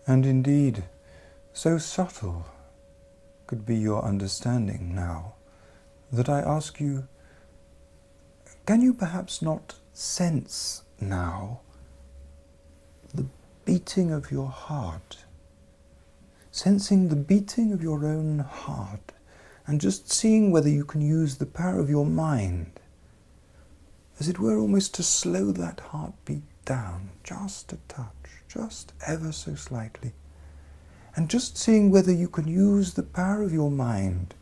And indeed, so subtle could be your understanding now that I ask you, can you perhaps not sense now the beating of your heart? Sensing the beating of your own heart and just seeing whether you can use the power of your mind, as it were, almost to slow that heartbeat down just a touch, just ever so slightly. And just seeing whether you can use the power of your mind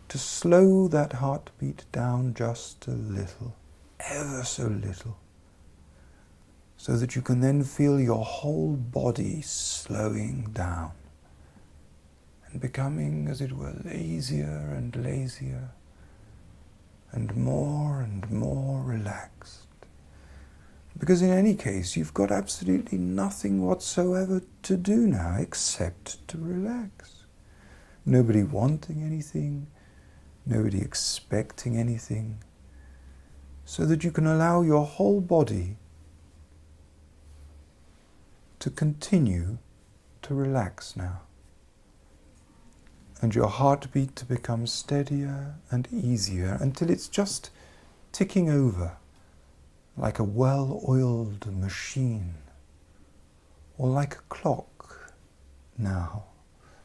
to slow that heartbeat down just a little, ever so little, so that you can then feel your whole body slowing down and becoming, as it were, lazier and lazier and more relaxed. Because in any case, you've got absolutely nothing whatsoever to do now except to relax. Nobody wanting anything, nobody expecting anything, so that you can allow your whole body to continue to relax now, and your heartbeat to become steadier and easier until it's just ticking over like a well-oiled machine, or like a clock now,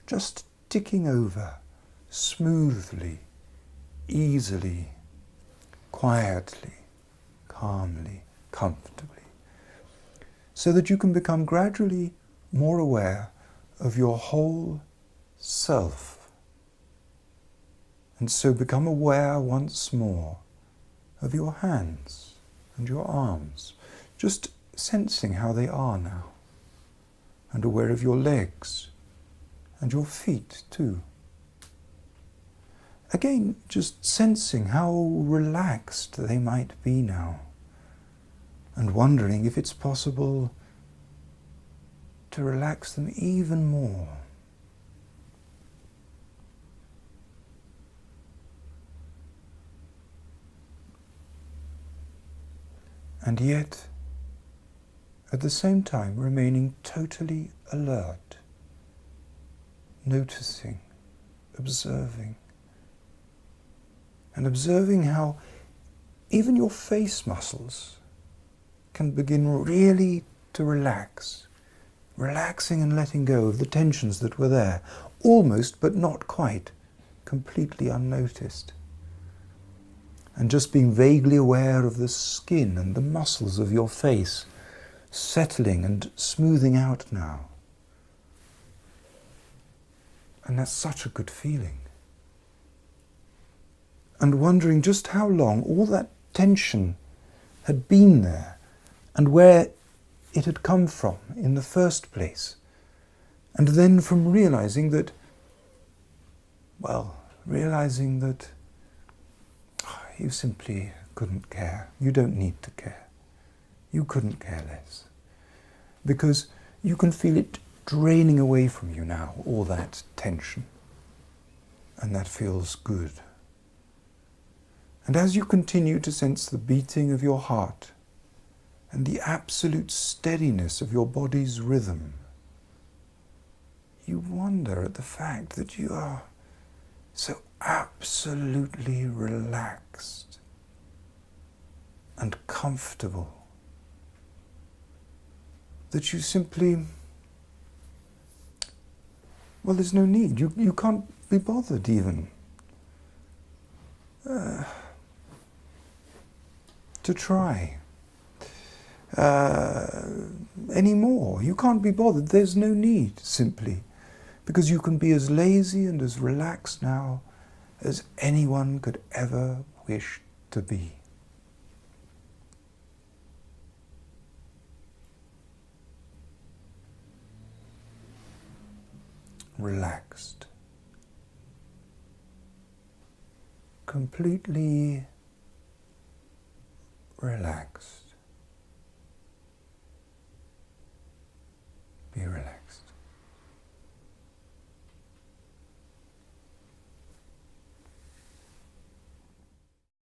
just ticking over smoothly, easily, quietly, calmly, comfortably, so that you can become gradually more aware of your whole self, and so become aware once more of your hands and your arms, just sensing how they are now, and aware of your legs and your feet too. Again, just sensing how relaxed they might be now, and wondering if it's possible to relax them even more. And yet, at the same time, remaining totally alert, noticing, observing, and observing how even your face muscles can begin really to relax, relaxing and letting go of the tensions that were there, almost but not quite, completely unnoticed. And just being vaguely aware of the skin and the muscles of your face settling and smoothing out now. And that's such a good feeling. And wondering just how long all that tension had been there and where it had come from in the first place. And then from realizing that you simply couldn't care. You don't need to care. You couldn't care less. Because you can feel it draining away from you now, all that tension. And that feels good. And as you continue to sense the beating of your heart and the absolute steadiness of your body's rhythm, you wonder at the fact that you are so absolutely relaxed and comfortable that you simply, well, there's no need. You can't be bothered even to try anymore. You can't be bothered. There's no need, simply. Because you can be as lazy and as relaxed now as anyone could ever wish to be. Relaxed. Completely relaxed.